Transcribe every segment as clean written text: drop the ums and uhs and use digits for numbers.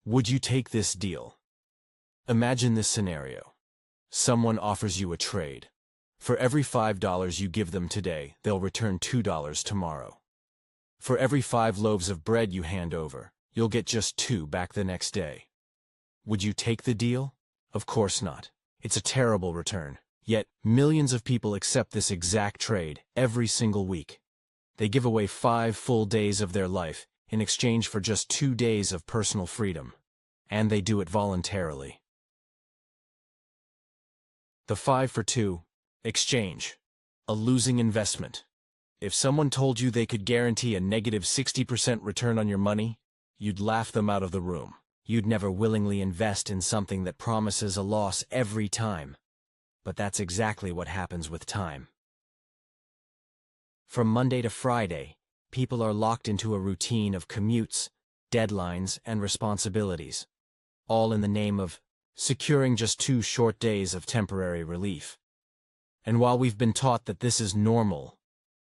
Would you take this deal? Imagine this scenario. Someone offers you a trade. For every $5 you give them today, they'll return $2 tomorrow. For every 5 loaves of bread you hand over, you'll get just 2 back the next day. Would you take the deal? Of course not. It's a terrible return. Yet, millions of people accept this exact trade every single week. They give away 5 full days of their life in exchange for just 2 days of personal freedom. And they do it voluntarily. The 5 for 2 exchange. A losing investment. If someone told you they could guarantee a negative 60% return on your money, you'd laugh them out of the room. You'd never willingly invest in something that promises a loss every time. But that's exactly what happens with time. From Monday to Friday, people are locked into a routine of commutes, deadlines, and responsibilities, all in the name of securing just 2 short days of temporary relief. And while we've been taught that this is normal,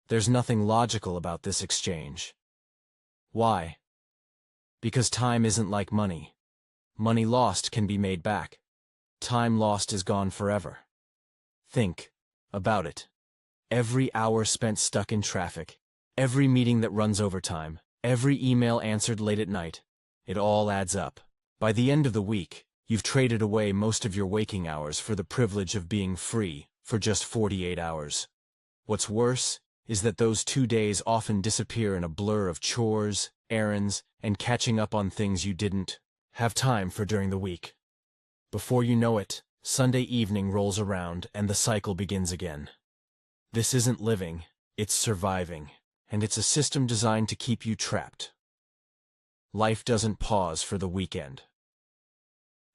there's nothing logical about this exchange. Why? Because time isn't like money. Money lost can be made back. Time lost is gone forever. Think about it. Every hour spent stuck in traffic, every meeting that runs overtime, every email answered late at night, it all adds up. By the end of the week, you've traded away most of your waking hours for the privilege of being free for just 48 hours. What's worse is that those 2 days often disappear in a blur of chores, errands, and catching up on things you didn't have time for during the week. Before you know it, Sunday evening rolls around and the cycle begins again. This isn't living, it's surviving, and it's a system designed to keep you trapped. Life doesn't pause for the weekend.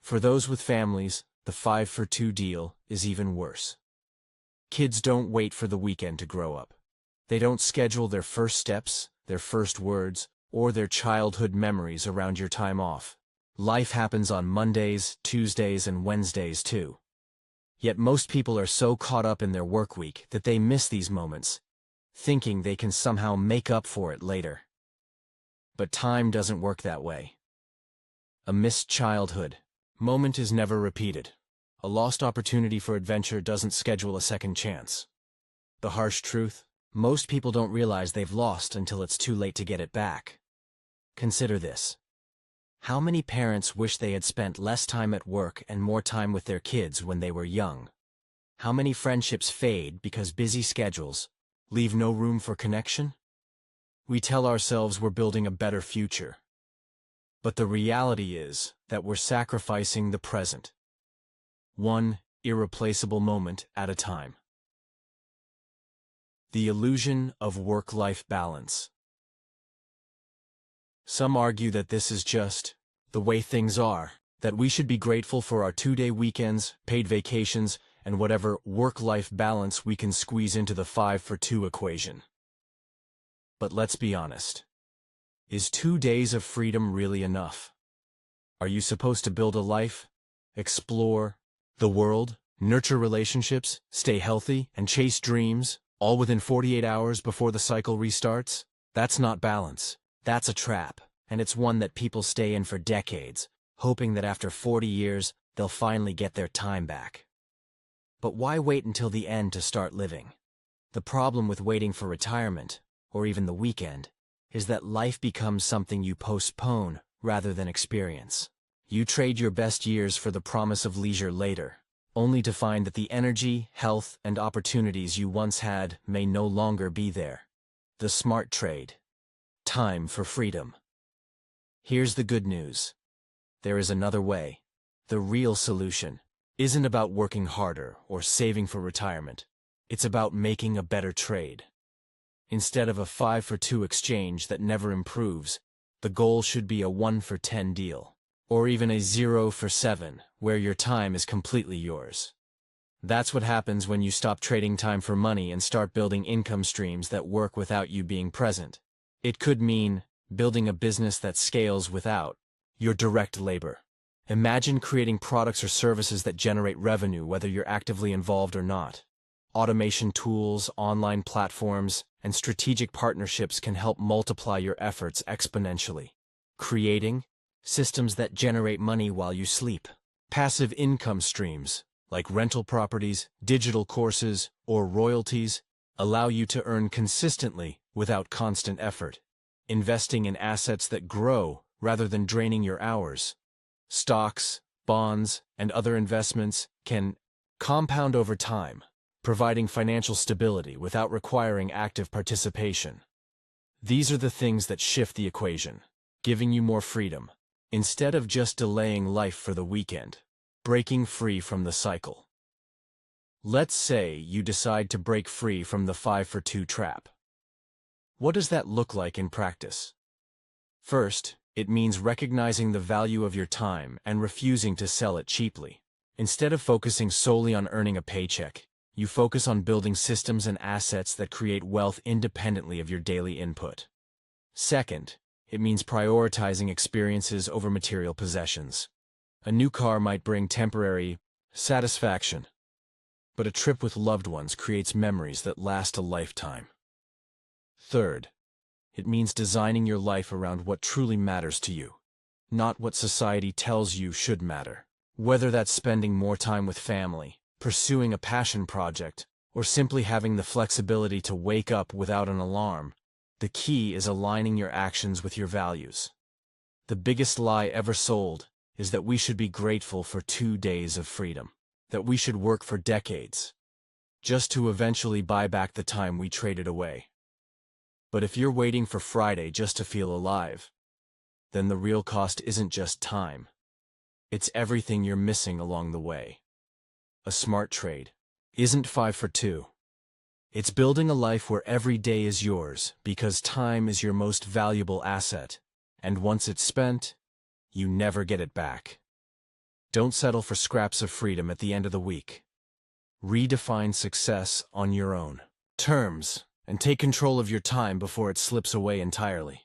For those with families, the 5 for 2 deal is even worse. Kids don't wait for the weekend to grow up. They don't schedule their first steps, their first words, or their childhood memories around your time off. Life happens on Mondays, Tuesdays, and Wednesdays too. Yet most people are so caught up in their work week that they miss these moments, thinking they can somehow make up for it later. But time doesn't work that way. A missed childhood moment is never repeated. A lost opportunity for adventure doesn't schedule a second chance. The harsh truth? Most people don't realize they've lost until it's too late to get it back. Consider this. How many parents wish they had spent less time at work and more time with their kids when they were young? How many friendships fade because busy schedules leave no room for connection? We tell ourselves we're building a better future. But the reality is that we're sacrificing the present. One irreplaceable moment at a time. The illusion of work-life balance. Some argue that this is just the way things are, that we should be grateful for our 2-day weekends, paid vacations, and whatever work-life balance we can squeeze into the 5 for 2 equation. But let's be honest. Is 2 days of freedom really enough? Are you supposed to build a life, explore the world, nurture relationships, stay healthy, and chase dreams, all within 48 hours before the cycle restarts? That's not balance. That's a trap, and it's one that people stay in for decades, hoping that after 40 years, they'll finally get their time back. But why wait until the end to start living? The problem with waiting for retirement, or even the weekend, is that life becomes something you postpone rather than experience. You trade your best years for the promise of leisure later, only to find that the energy, health, and opportunities you once had may no longer be there. The smart trade. Time for freedom. Here's the good news. There is another way. The real solution isn't about working harder or saving for retirement. It's about making a better trade. Instead of a 5 for 2 exchange that never improves, the goal should be a 1 for 10 deal. Or even a 0 for 7, where your time is completely yours. That's what happens when you stop trading time for money and start building income streams that work without you being present. It could mean building a business that scales without your direct labor. Imagine creating products or services that generate revenue whether you're actively involved or not. Automation tools, online platforms, and strategic partnerships can help multiply your efforts exponentially. Creating, systems that generate money while you sleep. Passive income streams, like rental properties, digital courses, or royalties, allow you to earn consistently without constant effort. Investing in assets that grow rather than draining your hours. Stocks, bonds, and other investments can compound over time, providing financial stability without requiring active participation. These are the things that shift the equation, giving you more freedom, instead of just delaying life for the weekend. Breaking free from the cycle. Let's say you decide to break free from the 5-for-2 trap. What does that look like in practice? First, it means recognizing the value of your time and refusing to sell it cheaply. Instead of focusing solely on earning a paycheck, you focus on building systems and assets that create wealth independently of your daily input. Second, it means prioritizing experiences over material possessions. A new car might bring temporary satisfaction, but a trip with loved ones creates memories that last a lifetime. Third, it means designing your life around what truly matters to you, not what society tells you should matter. Whether that's spending more time with family, pursuing a passion project, or simply having the flexibility to wake up without an alarm, the key is aligning your actions with your values. The biggest lie ever sold is that we should be grateful for 2 days of freedom, that we should work for decades, just to eventually buy back the time we traded away. But if you're waiting for Friday just to feel alive, then the real cost isn't just time. It's everything you're missing along the way. A smart trade isn't 5-for-2. It's building a life where every day is yours because time is your most valuable asset, and once it's spent, you never get it back. Don't settle for scraps of freedom at the end of the week. Redefine success on your own terms and take control of your time before it slips away entirely.